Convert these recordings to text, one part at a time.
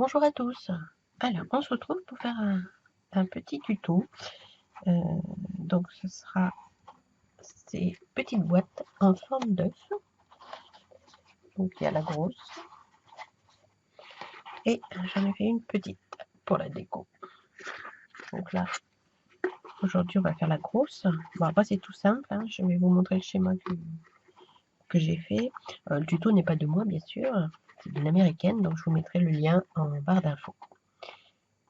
Bonjour à tous. Alors, on se retrouve pour faire un petit tuto. Donc, ce sera ces petites boîtes en forme d'œuf. Donc, il y a la grosse. Et j'en ai fait une petite pour la déco. Donc là, aujourd'hui, on va faire la grosse. Bon, après, c'est tout simple. Hein. Je vais vous montrer le schéma que j'ai fait. Le tuto n'est pas de moi, bien sûr. C'est d'une américaine. Donc, je vous mettrai le lien en barre d'infos.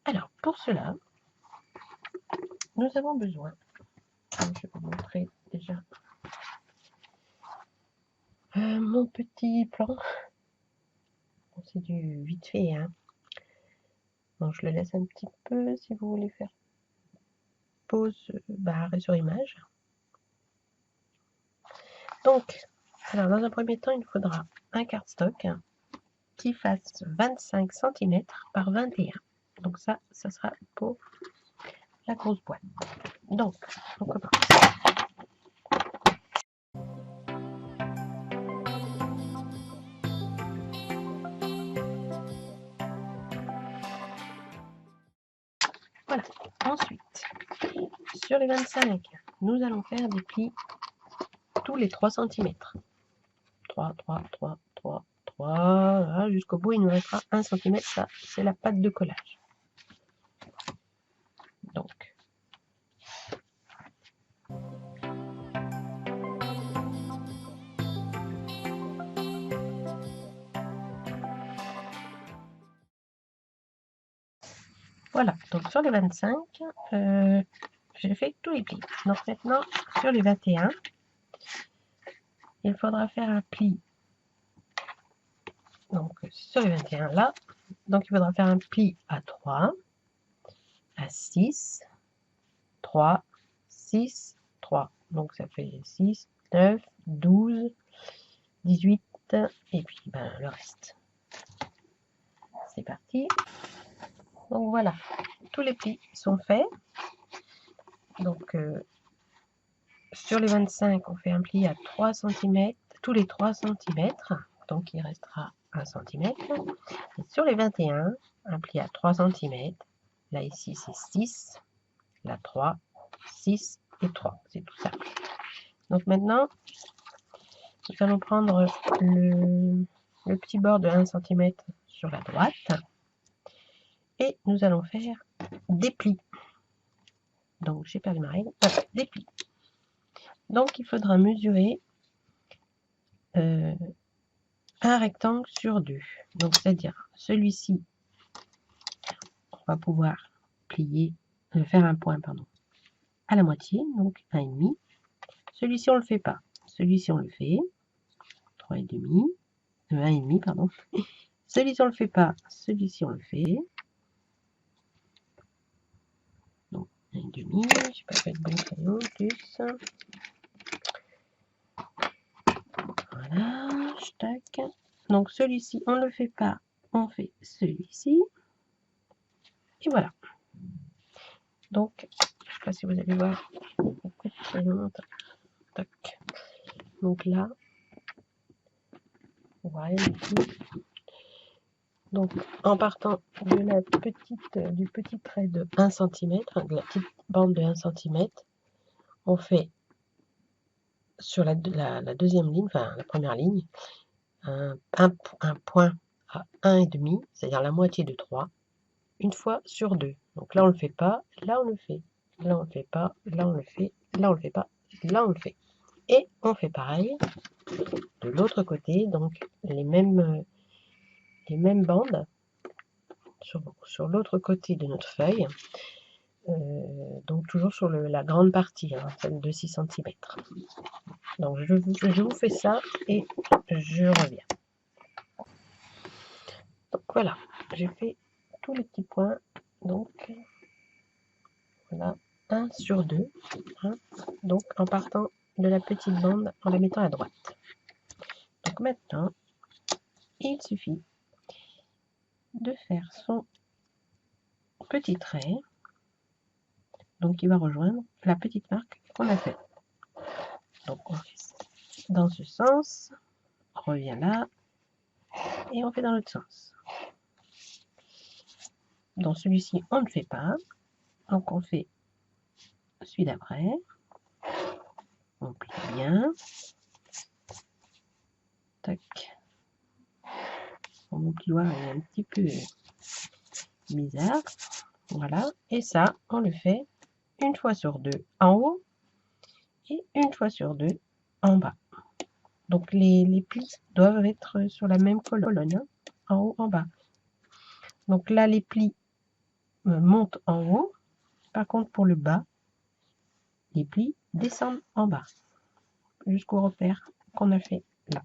Alors, pour cela, nous avons besoin... Je vais vous montrer déjà mon petit plan. Bon, c'est du vite fait, hein. Donc je le laisse un petit peu si vous voulez faire pause, arrêt sur image. Donc, alors dans un premier temps, il faudra un cardstock qui fasse 25 cm par 21. Donc ça sera pour la grosse boîte. Donc, on commence. Voilà. Ensuite, sur les 25, nous allons faire des plis tous les 3 cm. 3, 3, 3, 3, 3, jusqu'au bout, il nous restera 1 cm. Ça, c'est la pâte de collage. Donc, voilà, donc sur les 25, j'ai fait tous les plis. Donc maintenant, sur les 21, il faudra faire un pli. Donc sur les 21 là, donc il faudra faire un pli à 3, à 6, 3, 6, 3. Donc ça fait 6, 9, 12, 18 et puis le reste. C'est parti. Donc voilà, tous les plis sont faits. Donc sur les 25, on fait un pli à 3 cm, tous les 3 cm, donc il restera 1 cm. Et sur les 21, un pli à 3 cm, là ici c'est 6, là 3, 6 et 3, c'est tout ça. Donc maintenant, nous allons prendre le petit bord de 1 cm sur la droite et nous allons faire des plis. Donc j'ai perdu ma règle, des plis. Donc il faudra mesurer un rectangle sur 2. Donc c'est-à-dire celui-ci, on va pouvoir plier, faire un point pardon, à la moitié, donc 1,5. Celui-ci on le fait pas. Celui-ci on le fait. 3,5. 1,5 pardon. Celui-ci on le fait pas. Celui-ci on le fait. Donc 1,5. Je n'ai pas fait le bon crayon plus. Voilà, tac. Donc celui-ci, on ne le fait pas, on fait celui-ci. Et voilà. Donc, je ne sais pas si vous allez voir. Tac. Donc là, on voit rien du tout. Donc, en partant de du petit trait de 1 cm, de la petite bande de 1 cm, on fait sur la deuxième ligne, enfin la première ligne, un point à 1,5, c'est-à-dire la moitié de 3, une fois sur 2. Donc là on le fait pas, là on le fait, là on le fait pas, là on le fait, là on le fait pas, là on le fait. Et on fait pareil de l'autre côté, donc les mêmes bandes sur l'autre côté de notre feuille, donc toujours sur la grande partie, hein, celle de 6 cm. Donc je vous fais ça et je reviens. Donc voilà, j'ai fait tous les petits points, donc voilà, 1 sur 2, hein, donc en partant de la petite bande en la mettant à droite. Donc maintenant, il suffit de faire son petit trait, donc qui va rejoindre la petite marque qu'on a faite. Donc on fait dans ce sens, on revient là, et on fait dans l'autre sens. dans celui-ci, on ne fait pas. Donc, on fait celui d'après. On plie bien. Tac. Mon doigt est un petit peu bizarre. Voilà. Et ça, on le fait une fois sur deux en haut et une fois sur deux en bas. Donc, les plis doivent être sur la même colonne, hein, en haut, en bas. Donc là, les plis montent en haut. Par contre, pour le bas, les plis descendent en bas jusqu'au repère qu'on a fait là.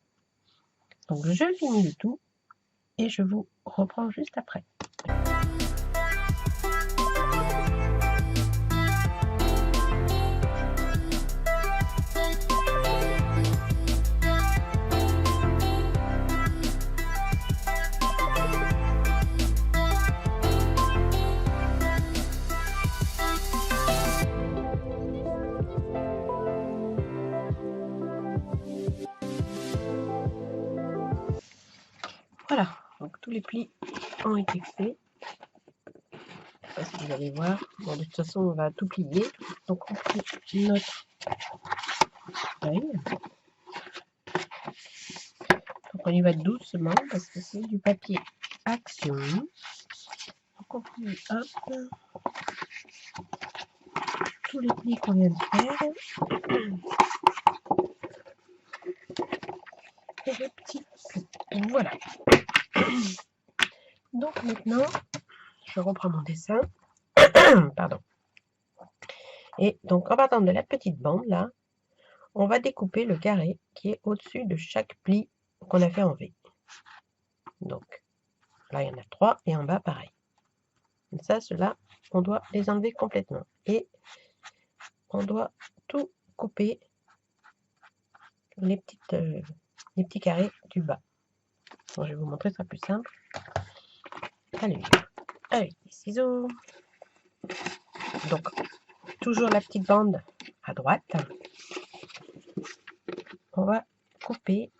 Donc, je finis le tout et je vous reprends juste après. Voilà, donc tous les plis ont été faits. Je ne sais pas si vous allez voir. Bon, de toute façon, on va tout plier. Donc, on plie notre feuille. Donc, on y va doucement parce que c'est du papier action. Donc, on plie, hop, tous les plis qu'on vient de faire. Et les petits plis. Voilà. Donc, maintenant, je reprends mon dessin. Pardon. Et donc, en partant de la petite bande, là, on va découper le carré qui est au-dessus de chaque pli qu'on a fait en V. Donc, là, il y en a 3 et en bas, pareil. Et ça, ceux-là, on doit les enlever complètement. Et on doit tout couper les petits carrés du bas. Bon, je vais vous montrer, ça plus simple. Allez, avec les ciseaux. Donc, toujours la petite bande à droite. On va couper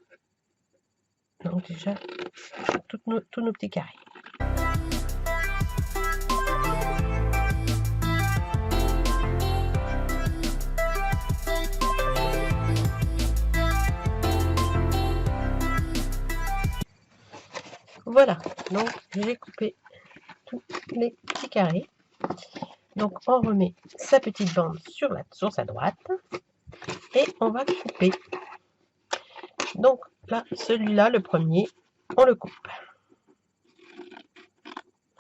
donc déjà tous nos petits carrés. Voilà, donc j'ai coupé tous les petits carrés. Donc on remet sa petite bande sur sa droite et on va couper. Donc là, celui-là, le premier, on le coupe.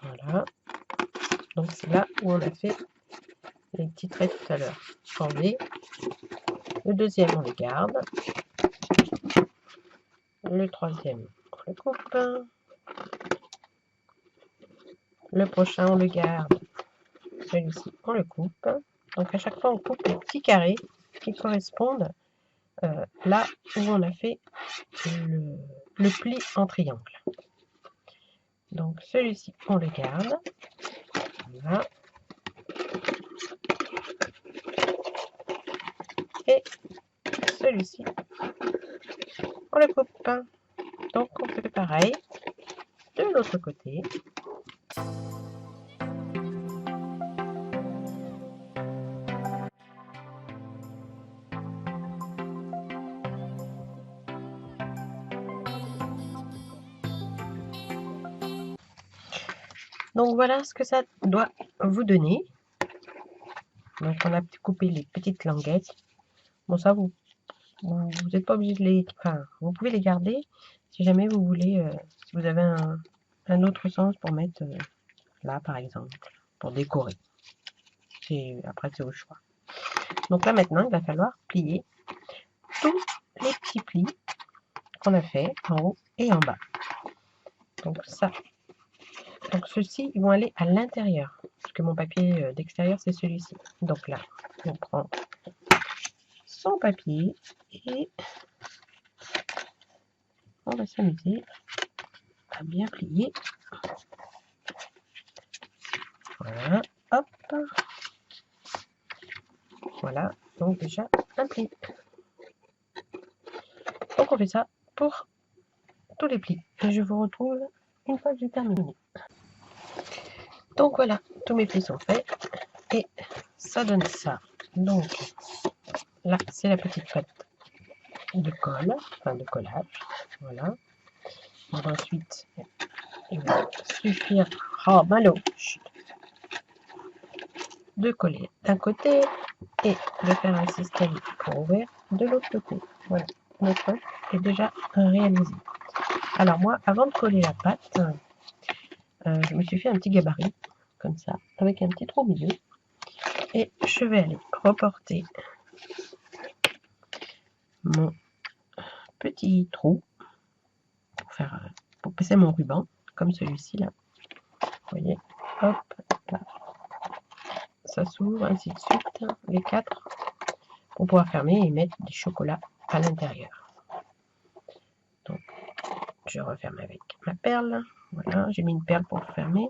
Voilà. Donc c'est là où on a fait les petits traits tout à l'heure. Enlever. Le deuxième, on le garde. Le troisième, on le coupe. Le prochain, on le garde. Celui-ci, on le coupe. Donc à chaque fois, on coupe les petits carrés qui correspondent là où on a fait le pli en triangle. Donc celui-ci, on le garde. Voilà. Et celui-ci, on le coupe. Donc on fait pareil de l'autre côté. Donc voilà ce que ça doit vous donner. Donc on a coupé les petites languettes. Bon, ça vous n'êtes pas obligé de les... Enfin, vous pouvez les garder si jamais vous voulez, si vous avez un autre sens pour mettre là par exemple, pour décorer. Après c'est au choix. Donc là maintenant il va falloir plier tous les petits plis qu'on a fait en haut et en bas. Donc ça, donc ceux-ci ils vont aller à l'intérieur, parce que mon papier d'extérieur c'est celui-ci. Donc là, on prend son papier et on va s'amuser à bien plier. Voilà, hop. Voilà, donc déjà un pli. Donc on fait ça pour tous les plis. Et je vous retrouve une fois que j'ai terminé. Donc voilà, tous mes plis sont faits et ça donne ça. Donc là, c'est la petite pâte de colle, enfin de collage. Voilà. Donc ensuite, il va suffire, oh malo, de coller d'un côté et de faire un système pour ouvrir de l'autre côté. Voilà, notre œuf est déjà réalisé. Alors moi, avant de coller la pâte, je me suis fait un petit gabarit, comme ça, avec un petit trou au milieu. Et je vais aller reporter mon petit trou pour passer mon ruban, comme celui-ci là. Vous voyez, hop, là. Ça s'ouvre, ainsi de suite, les quatre, pour pouvoir fermer et mettre des chocolats à l'intérieur. Donc, je referme avec ma perle. Voilà, j'ai mis une perle pour fermer.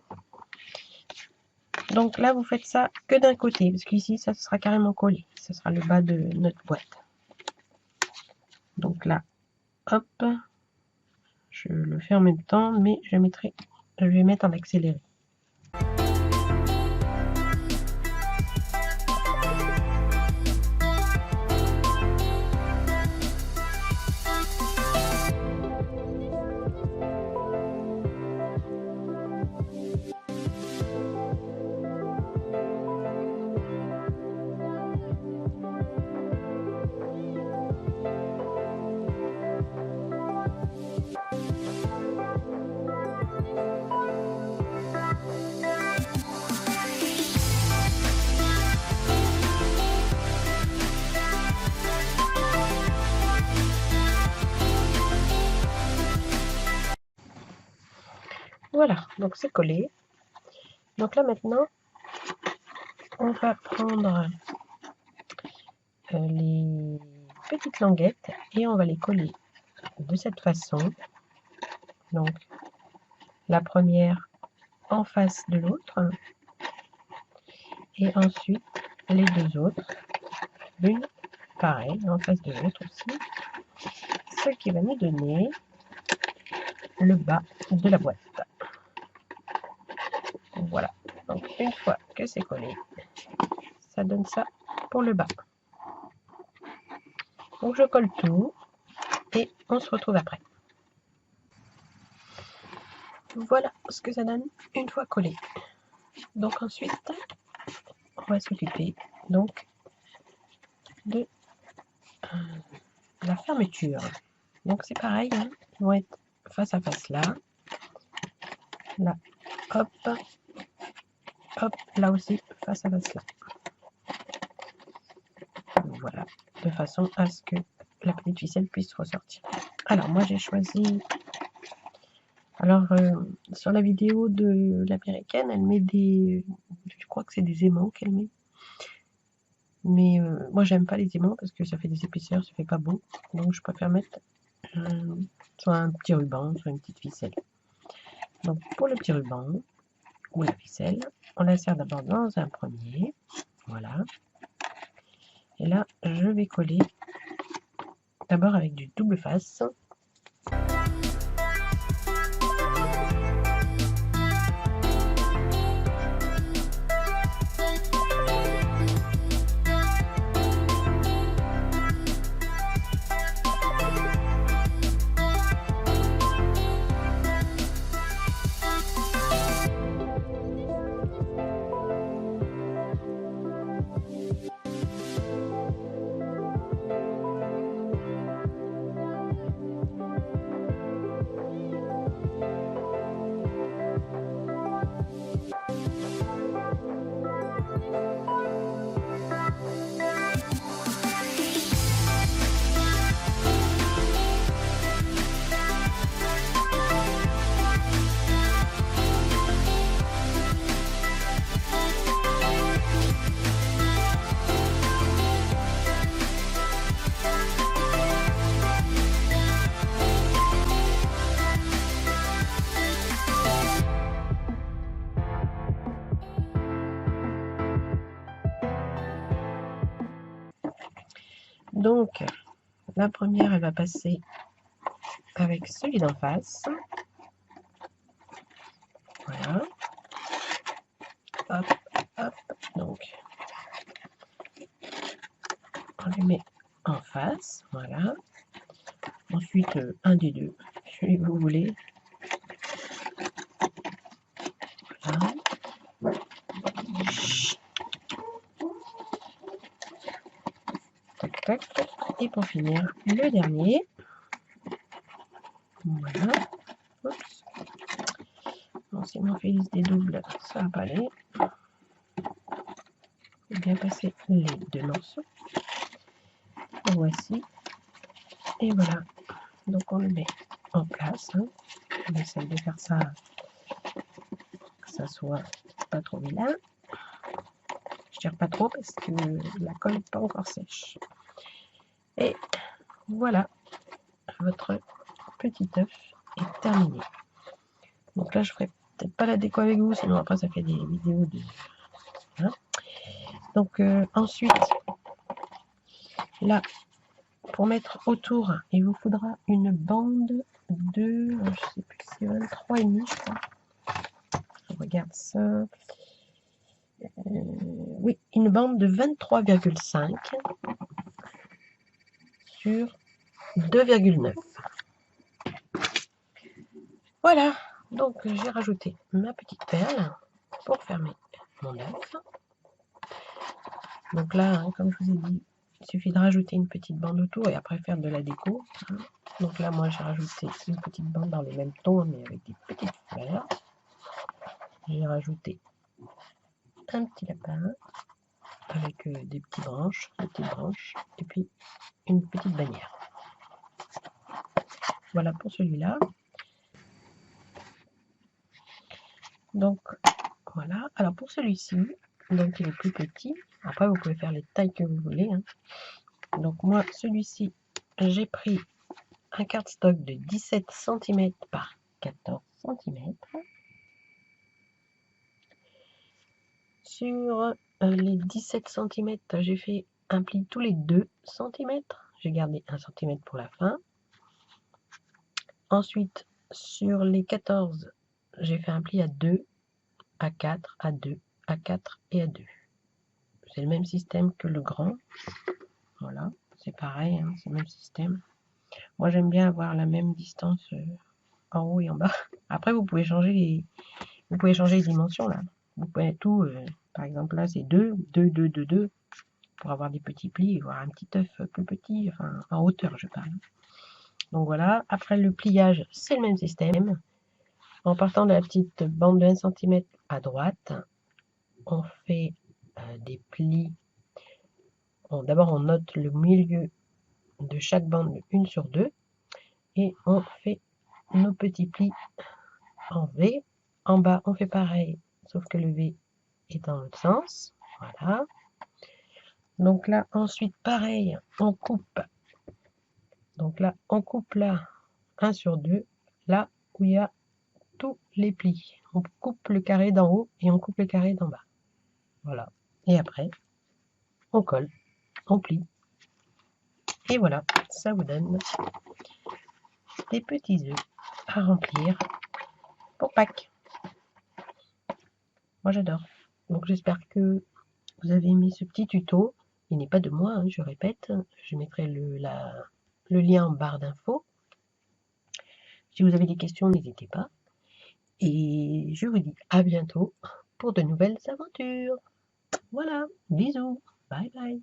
Donc là, vous faites ça que d'un côté, parce qu'ici, ça sera carrément collé. Ce sera le bas de notre boîte. Donc là, hop, je le fais en même temps, mais je vais mettre en accéléré. Voilà, donc c'est collé. Donc là maintenant, on va prendre les petites languettes et on va les coller de cette façon. Donc la première en face de l'autre et ensuite les deux autres, l'une pareil en face de l'autre aussi, ce qui va nous donner le bas de la boîte. Voilà, donc une fois que c'est collé, ça donne ça pour le bas. Donc je colle tout et on se retrouve après. Voilà ce que ça donne une fois collé. Donc ensuite, on va s'occuper donc de la fermeture. Donc c'est pareil, hein, ils vont être face à face là, là, hop, hop, là aussi face à face là. Voilà, de façon à ce que la petite ficelle puisse ressortir. Alors moi j'ai choisi, alors sur la vidéo de l'américaine, elle met des, je crois que c'est des aimants qu'elle met. Mais moi j'aime pas les aimants parce que ça fait des épaisseurs, ça fait pas beau. Donc je préfère mettre soit un petit ruban, soit une petite ficelle. Donc pour le petit ruban ou la ficelle, on l'insère d'abord dans un premier. Voilà. Et là, je vais coller d'abord avec du double face. Donc, la première, elle va passer avec celui d'en face. Voilà. On les met en face, voilà. Ensuite, un des deux, celui que vous voulez. Voilà. Tac, tac. Et pour finir, le dernier. Voilà. Oups. Bon, si on fait des doubles, ça va pas aller. Il faut bien passer les deux morceaux. Le voici. Et voilà. Donc on le met en place. Hein. On essaye de faire ça, que ça soit pas trop vilain. Je tire pas trop parce que la colle n'est pas encore sèche. Et voilà, votre petit œuf est terminé. Donc là, je ferai peut-être pas la déco avec vous, sinon après ça fait des vidéos de... Hein. Donc ensuite, là, pour mettre autour, il vous faudra une bande de, je sais plus si c'est 23,5, je crois. Je regarde ça. Oui, une bande de 23,5 sur 2,9. Voilà, donc j'ai rajouté ma petite perle pour fermer mon œuf. Donc là, hein, comme je vous ai dit, il suffit de rajouter une petite bande autour et après faire de la déco. Hein. Donc là, moi, j'ai rajouté une petite bande dans le même ton, mais avec des petites fleurs. J'ai rajouté un petit lapin avec des petites branches, et puis une petite bannière. Voilà pour celui-là. Donc voilà. Alors pour celui-ci, donc il est plus petit. Après, vous pouvez faire les tailles que vous voulez. Hein. Donc moi, celui-ci, j'ai pris un cardstock de 17 cm par 14 cm. Sur les 17 cm, j'ai fait un pli tous les 2 cm. J'ai gardé 1 cm pour la fin. Ensuite, sur les 14, j'ai fait un pli à 2, à 4, à 2, à 4 et à 2. C'est le même système que le grand. Voilà, c'est pareil, hein, c'est le même système. Moi, j'aime bien avoir la même distance en haut et en bas. Après, vous pouvez changer les dimensions là. Vous pouvez tout, par exemple là, c'est 2, 2, 2, 2, 2, pour avoir des petits plis et voir un petit œuf plus petit, enfin en hauteur, je parle. Donc voilà, après le pliage, c'est le même système. En partant de la petite bande de 1 cm à droite, on fait des plis. D'abord, on note le milieu de chaque bande 1 sur 2 et on fait nos petits plis en V. En bas, on fait pareil, sauf que le V est dans l'autre sens. Voilà. Donc là, ensuite, pareil, on coupe. Donc là, on coupe là 1 sur 2, là où il y a tous les plis. On coupe le carré d'en haut et on coupe le carré d'en bas. Voilà. Et après, on colle, on plie. Et voilà, ça vous donne des petits œufs à remplir pour Pâques. Moi, j'adore. Donc, j'espère que vous avez aimé ce petit tuto. Il n'est pas de moi, hein, je répète. Je mettrai le lien en barre d'infos. Si vous avez des questions, n'hésitez pas. Et je vous dis à bientôt pour de nouvelles aventures. Voilà, bisous, bye bye.